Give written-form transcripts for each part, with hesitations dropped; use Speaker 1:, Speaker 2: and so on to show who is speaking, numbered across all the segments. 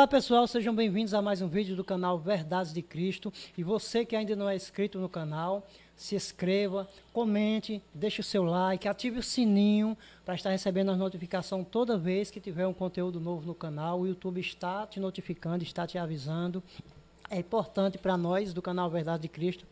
Speaker 1: Olá pessoal, sejam bem-vindos a mais um vídeo do canal Verdades de Cristo. E você que ainda não é inscrito no canal, se inscreva, comente, deixe o seu like, ative o sininho para estar recebendo as notificações toda vez que tiver um conteúdo novo no canal. O YouTube está te notificando, está te avisando. É importante para nós do canal Verdade de Cristo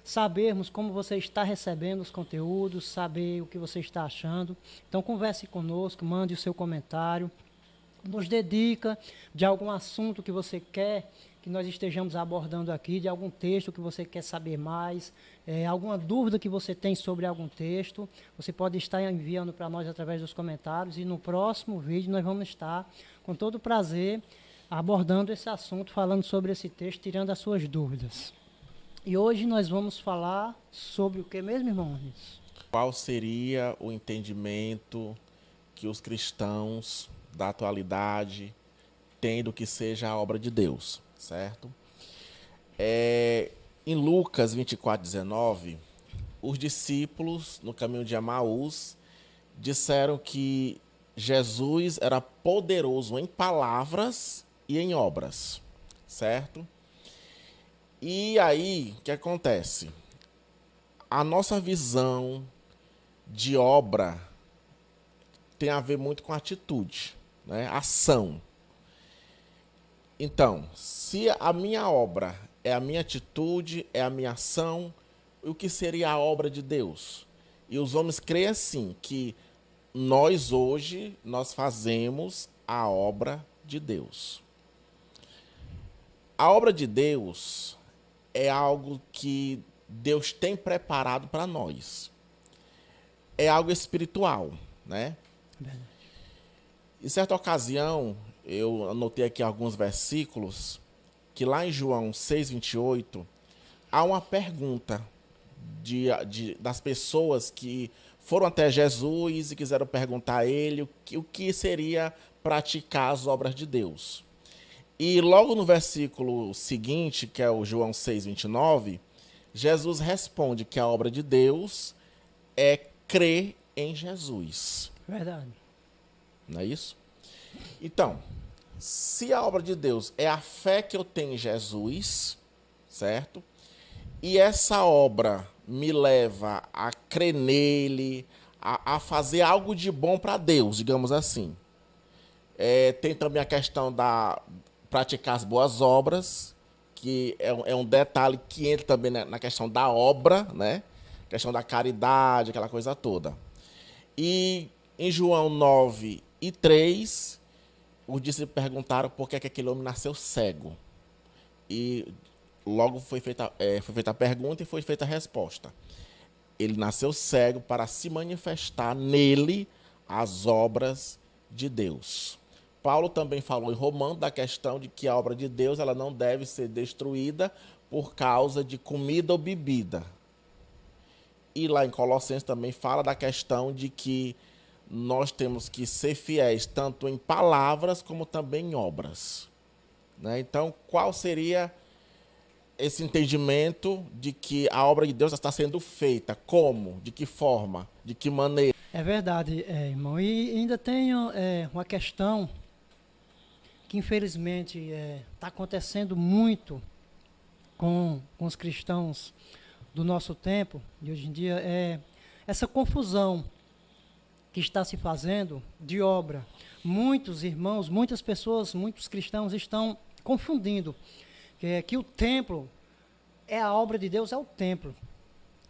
Speaker 1: sabermos como você está recebendo os conteúdos, saber o que você está achando. Então converse conosco, mande o seu comentário. Nos dedica de algum assunto que você quer que nós estejamos abordando aqui, de algum texto que você quer saber mais, alguma dúvida que você tem sobre algum texto, você pode estar enviando para nós através dos comentários e no próximo vídeo nós vamos estar, com todo prazer, abordando esse assunto, falando sobre esse texto, tirando as suas dúvidas. E hoje nós vamos falar sobre o que mesmo, irmãos?
Speaker 2: Qual seria o entendimento que os cristãos da atualidade têm do que seja a obra de Deus, certo? Em Lucas 24:19, os discípulos no caminho de Emaús disseram que Jesus era poderoso em palavras e em obras, certo? E aí, o que acontece? A nossa visão de obra tem a ver muito com atitude, né? Ação. Então, se a minha obra é a minha atitude, é a minha ação, o que seria a obra de Deus? E os homens creem assim, que nós hoje, nós fazemos a obra de Deus. A obra de Deus é algo que Deus tem preparado para nós. É algo espiritual, né? Em certa ocasião, eu anotei aqui alguns versículos, que lá em João 6:28, há uma pergunta das pessoas que foram até Jesus e quiseram perguntar a ele o que seria praticar as obras de Deus. E logo no versículo seguinte, que é o João 6:29, Jesus responde que a obra de Deus é crer em Jesus.
Speaker 1: Verdade.
Speaker 2: Não é isso? Então, se a obra de Deus é a fé que eu tenho em Jesus, certo? E essa obra me leva a crer nele, a fazer algo de bom para Deus, digamos assim. Tem também a questão da praticar as boas obras, que é um detalhe que entra também na questão da obra, né? Questão da caridade, aquela coisa toda. E em João 9:3, os discípulos perguntaram por que aquele homem nasceu cego. E logo foi feita a pergunta e foi feita a resposta. Ele nasceu cego para se manifestar nele as obras de Deus. Paulo também falou em Romanos da questão de que a obra de Deus ela não deve ser destruída por causa de comida ou bebida. E lá em Colossenses também fala da questão de que nós temos que ser fiéis tanto em palavras como também em obras, né? Então, qual seria esse entendimento de que a obra de Deus está sendo feita? Como? De que forma? De que maneira?
Speaker 1: É verdade, irmão. E ainda tenho uma questão que infelizmente está acontecendo muito com os cristãos do nosso tempo, de hoje em dia, é essa confusão que está se fazendo de obra. Muitos irmãos, muitas pessoas, muitos cristãos estão confundindo que o templo é a obra de Deus, é o templo.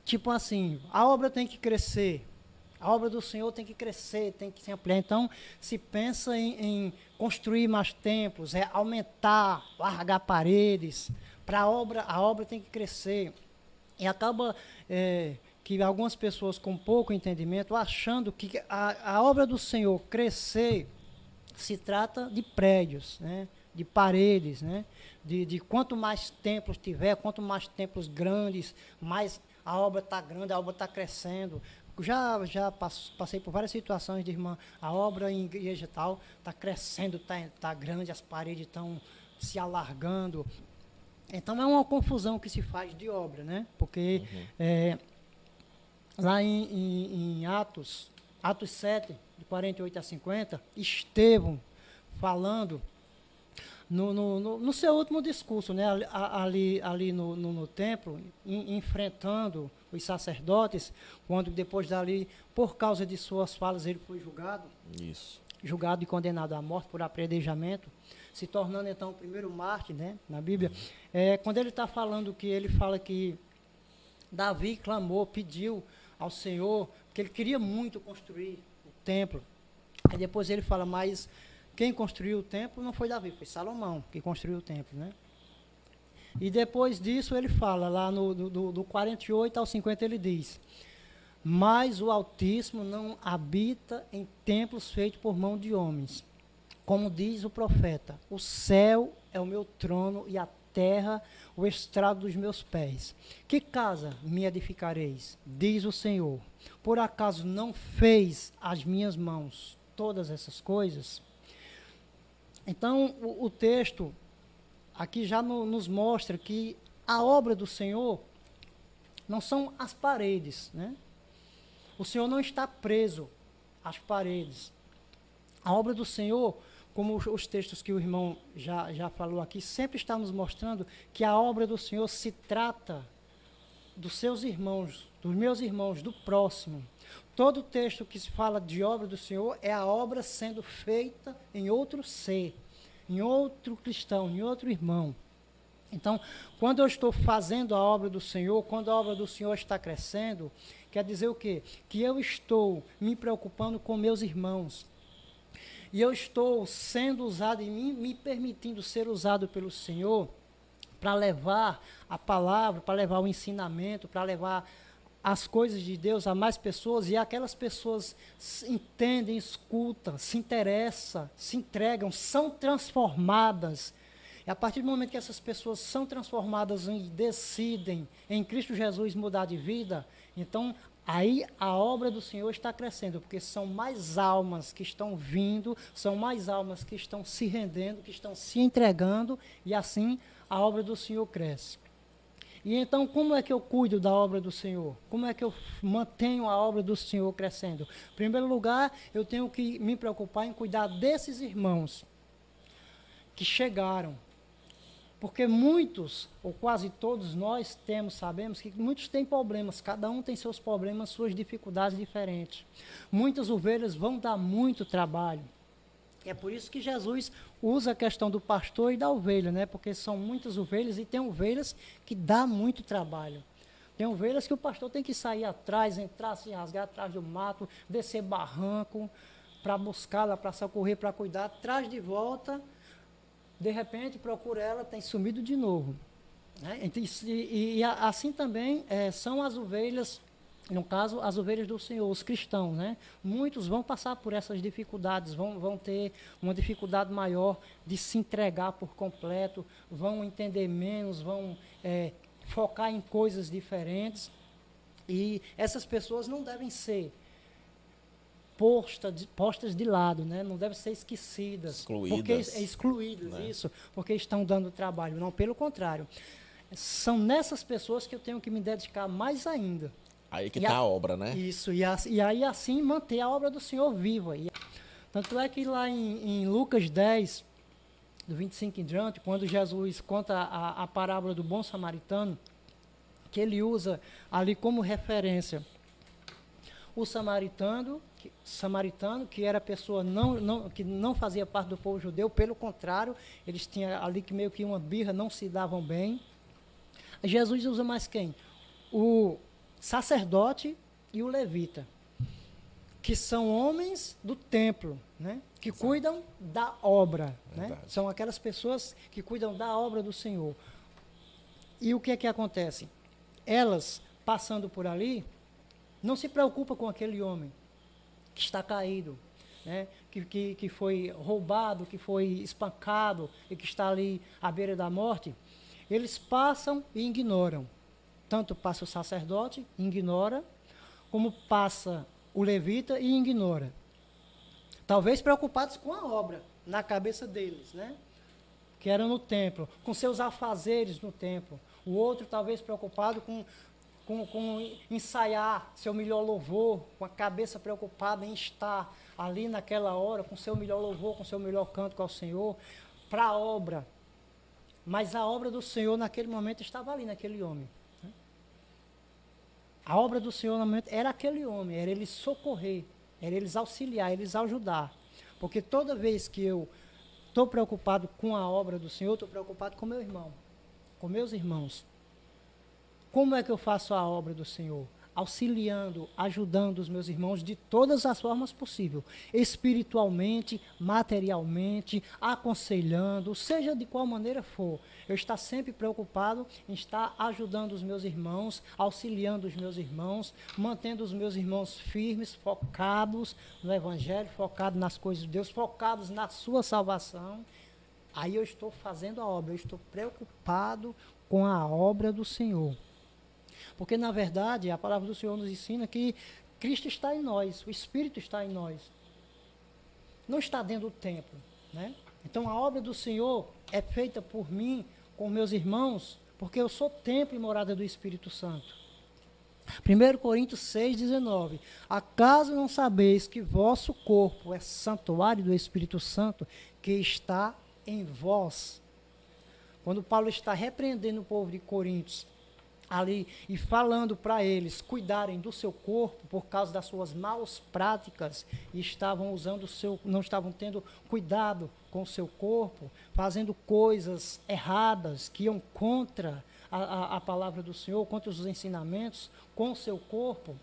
Speaker 1: Tipo assim, a obra tem que crescer, a obra do Senhor tem que crescer, tem que se ampliar. Então, se pensa em construir mais templos, aumentar, largar paredes, para a obra tem que crescer. E acaba que algumas pessoas com pouco entendimento, achando que a obra do Senhor crescer se trata de prédios, né? De paredes, né? De quanto mais templos tiver, quanto mais templos grandes, mais a obra está grande, a obra está crescendo. Já passei por várias situações de irmã, a obra em igreja tal está crescendo, está grande, as paredes estão se alargando. Então é uma confusão que se faz de obra, né? Porque lá em Atos 7, de 48 a 50, Estevão falando no seu último discurso, né, ali no templo, enfrentando os sacerdotes, quando depois dali, por causa de suas falas, ele foi julgado.
Speaker 2: Isso.
Speaker 1: Julgado e condenado à morte por apredejamento, se tornando então o primeiro mártir, né, na Bíblia. Quando ele está falando que ele fala que Davi clamou, pediu ao Senhor, porque ele queria muito construir o templo. Aí depois ele fala, mas quem construiu o templo não foi Davi, foi Salomão que construiu o templo, né? E depois disso ele fala, lá do 48 ao 50 ele diz, mas o Altíssimo não habita em templos feitos por mão de homens. Como diz o profeta, o céu é o meu trono e a terra o estrado dos meus pés. Que casa me edificareis? Diz o Senhor. Por acaso não fez as minhas mãos todas essas coisas? Então, o texto aqui já nos mostra que a obra do Senhor não são as paredes, né? O Senhor não está preso às paredes. A obra do Senhor, como os textos que o irmão já falou aqui, sempre está nos mostrando que a obra do Senhor se trata dos seus irmãos, dos meus irmãos, do próximo. Todo texto que se fala de obra do Senhor é a obra sendo feita em outro ser, em outro cristão, em outro irmão. Então, quando eu estou fazendo a obra do Senhor, quando a obra do Senhor está crescendo, quer dizer o quê? Que eu estou me preocupando com meus irmãos. E eu estou sendo usado e me permitindo ser usado pelo Senhor para levar a palavra, para levar o ensinamento, para levar as coisas de Deus a mais pessoas, e aquelas pessoas entendem, escutam, se interessam, se entregam, são transformadas. E a partir do momento que essas pessoas são transformadas e decidem em Cristo Jesus mudar de vida, então aí a obra do Senhor está crescendo, porque são mais almas que estão vindo, são mais almas que estão se rendendo, que estão se entregando, e assim a obra do Senhor cresce. E então, como é que eu cuido da obra do Senhor? Como é que eu mantenho a obra do Senhor crescendo? Em primeiro lugar, eu tenho que me preocupar em cuidar desses irmãos que chegaram. Porque muitos, ou quase todos nós sabemos que muitos têm problemas, cada um tem seus problemas, suas dificuldades diferentes. Muitas ovelhas vão dar muito trabalho. É por isso que Jesus usa a questão do pastor e da ovelha, né? Porque são muitas ovelhas e tem ovelhas que dá muito trabalho. Tem ovelhas que o pastor tem que sair atrás, entrar, se rasgar atrás do mato, descer barranco, para buscá-la, para socorrer, para cuidar, traz de volta. De repente, procura ela, tem sumido de novo. Né? E assim também são as ovelhas, no caso, as ovelhas do Senhor, os cristãos. Né? Muitos vão passar por essas dificuldades, vão ter uma dificuldade maior de se entregar por completo, vão entender menos, vão focar em coisas diferentes. E essas pessoas não devem ser postas de lado, né? Não devem ser esquecidas. Excluídas, né? Isso, porque estão dando trabalho. Não, pelo contrário. São nessas pessoas que eu tenho que me dedicar mais ainda.
Speaker 2: Aí que está a obra, né?
Speaker 1: Isso, e aí assim manter a obra do Senhor viva. Tanto é que lá em Lucas 10, do 25 em diante, quando Jesus conta a parábola do bom samaritano, que ele usa ali como referência o samaritano, que era pessoa que não fazia parte do povo judeu, pelo contrário, eles tinham ali que meio que uma birra, não se davam bem. Jesus usa mais quem? O sacerdote e o levita, que são homens do templo, né? Que cuidam da obra. Né? São aquelas pessoas que cuidam da obra do Senhor. E o que é que acontece? Elas, passando por ali, não se preocupa com aquele homem que está caído, né? que foi roubado, que foi espancado e que está ali à beira da morte. Eles passam e ignoram. Tanto passa o sacerdote, ignora, como passa o levita e ignora. Talvez preocupados com a obra, na cabeça deles, né? Que era no templo, com seus afazeres no templo. O outro talvez preocupado com ensaiar seu melhor louvor, com a cabeça preocupada em estar ali naquela hora, com seu melhor louvor, com seu melhor canto ao Senhor. para a obra. Mas a obra do Senhor naquele momento estava ali, naquele homem. Né? A obra do Senhor no momento era aquele homem, era ele socorrer, era eles auxiliar, eles ajudar. Porque toda vez que eu estou preocupado com a obra do Senhor, estou preocupado com meu irmão, com meus irmãos. Como é que eu faço a obra do Senhor? Auxiliando, ajudando os meus irmãos de todas as formas possíveis, espiritualmente, materialmente, aconselhando, seja de qual maneira for. Eu estou sempre preocupado em estar ajudando os meus irmãos, auxiliando os meus irmãos, mantendo os meus irmãos firmes, focados no Evangelho, focados nas coisas de Deus, focados na sua salvação. Aí eu estou fazendo a obra, eu estou preocupado com a obra do Senhor. Porque, na verdade, a palavra do Senhor nos ensina que Cristo está em nós, o Espírito está em nós. Não está dentro do templo. Né? Então, a obra do Senhor é feita por mim, com meus irmãos, porque eu sou templo e morada do Espírito Santo. 1 Coríntios 6,19. Acaso não sabeis que vosso corpo é santuário do Espírito Santo que está em vós? Quando Paulo está repreendendo o povo de Coríntios, ali e falando para eles cuidarem do seu corpo por causa das suas maus práticas e não estavam tendo cuidado com o seu corpo, fazendo coisas erradas que iam contra a palavra do Senhor, contra os ensinamentos com o seu corpo.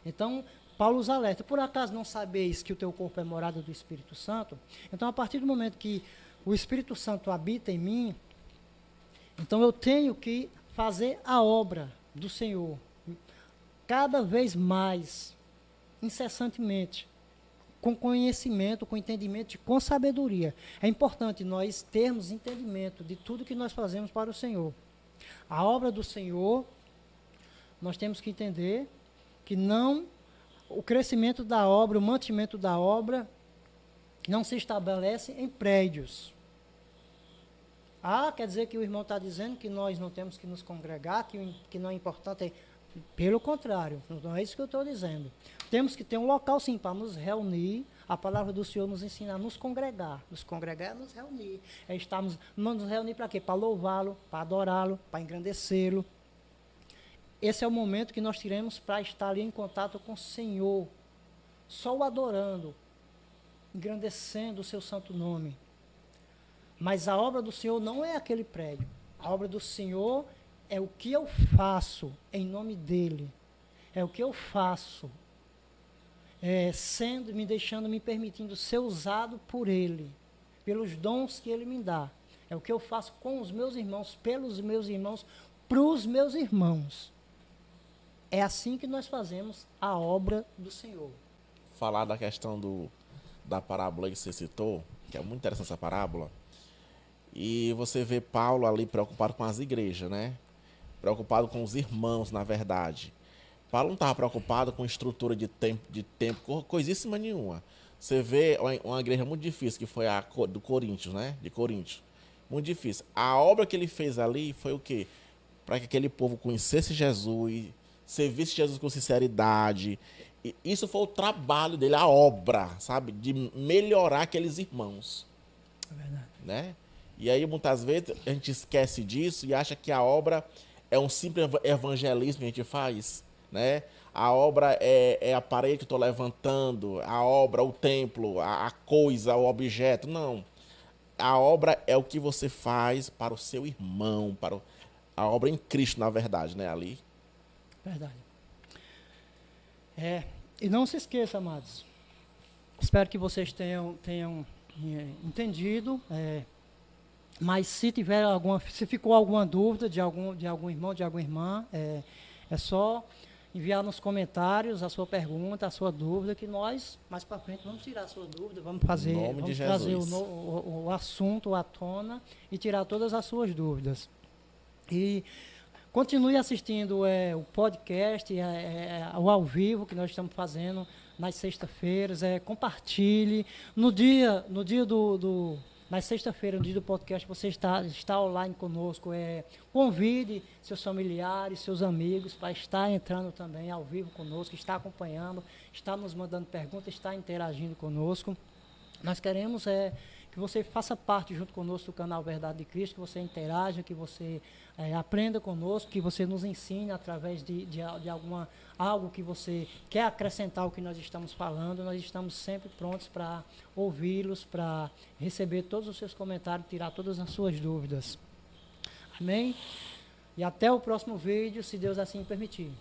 Speaker 1: Então, Paulo os alerta, por acaso não sabeis que o teu corpo é morada do Espírito Santo? Então, a partir do momento que o Espírito Santo habita em mim, então eu tenho que fazer a obra do Senhor cada vez mais, incessantemente, com conhecimento, com entendimento, com sabedoria. É importante nós termos entendimento de tudo que nós fazemos para o Senhor. A obra do Senhor, nós temos que entender que o crescimento da obra, o mantimento da obra, não se estabelece em prédios. Quer dizer que o irmão está dizendo que nós não temos que nos congregar, que não é importante. Pelo contrário, não é isso que eu estou dizendo. Temos que ter um local, sim, para nos reunir. A palavra do Senhor nos ensina a nos congregar. Nos congregar é nos reunir. Nos reunir para quê? Para louvá-lo, para adorá-lo, para engrandecê-lo. Esse é o momento que nós tiremos para estar ali em contato com o Senhor, só o adorando, engrandecendo o seu santo nome. Mas a obra do Senhor não é aquele prédio. A obra do Senhor é o que eu faço em nome dEle. É o que eu faço, me permitindo ser usado por Ele, pelos dons que Ele me dá. É o que eu faço com os meus irmãos, pelos meus irmãos, para os meus irmãos. É assim que nós fazemos a obra do Senhor.
Speaker 2: Falar da questão da parábola que você citou, que é muito interessante essa parábola. E você vê Paulo ali preocupado com as igrejas, né? Preocupado com os irmãos, na verdade. Paulo não estava preocupado com estrutura de tempo, coisíssima nenhuma. Você vê uma igreja muito difícil, que foi a do Coríntios, né? De Coríntios. Muito difícil. A obra que ele fez ali foi o quê? Para que aquele povo conhecesse Jesus, servisse Jesus com sinceridade. E isso foi o trabalho dele, a obra, sabe? De melhorar aqueles irmãos.
Speaker 1: É verdade.
Speaker 2: Né? E aí, muitas vezes, a gente esquece disso e acha que a obra é um simples evangelismo que a gente faz, né? A obra é a parede que eu estou levantando, a obra, o templo, a coisa, o objeto. Não. A obra é o que você faz para o seu irmão, a obra em Cristo, na verdade, né? Ali.
Speaker 1: Verdade. E não se esqueça, amados. Espero que vocês tenham entendido. Mas se ficou alguma dúvida de algum irmão, de alguma irmã, é só enviar nos comentários a sua pergunta, a sua dúvida, que nós, mais para frente, vamos tirar a sua dúvida, vamos trazer o assunto à tona e tirar todas as suas dúvidas. E continue assistindo o podcast, o ao vivo que nós estamos fazendo nas sextas-feiras. Compartilhe. Nas sexta-feira, no dia do podcast, você está online conosco. Convide seus familiares, seus amigos para estar entrando também ao vivo conosco, estar acompanhando, estar nos mandando perguntas, estar interagindo conosco. Nós queremos que você faça parte junto conosco do canal Verdade de Cristo, que você interaja, que você aprenda conosco, que você nos ensine através de algo que você quer acrescentar ao que nós estamos falando. Nós estamos sempre prontos para ouvi-los, para receber todos os seus comentários, tirar todas as suas dúvidas. Amém? E até o próximo vídeo, se Deus assim permitir.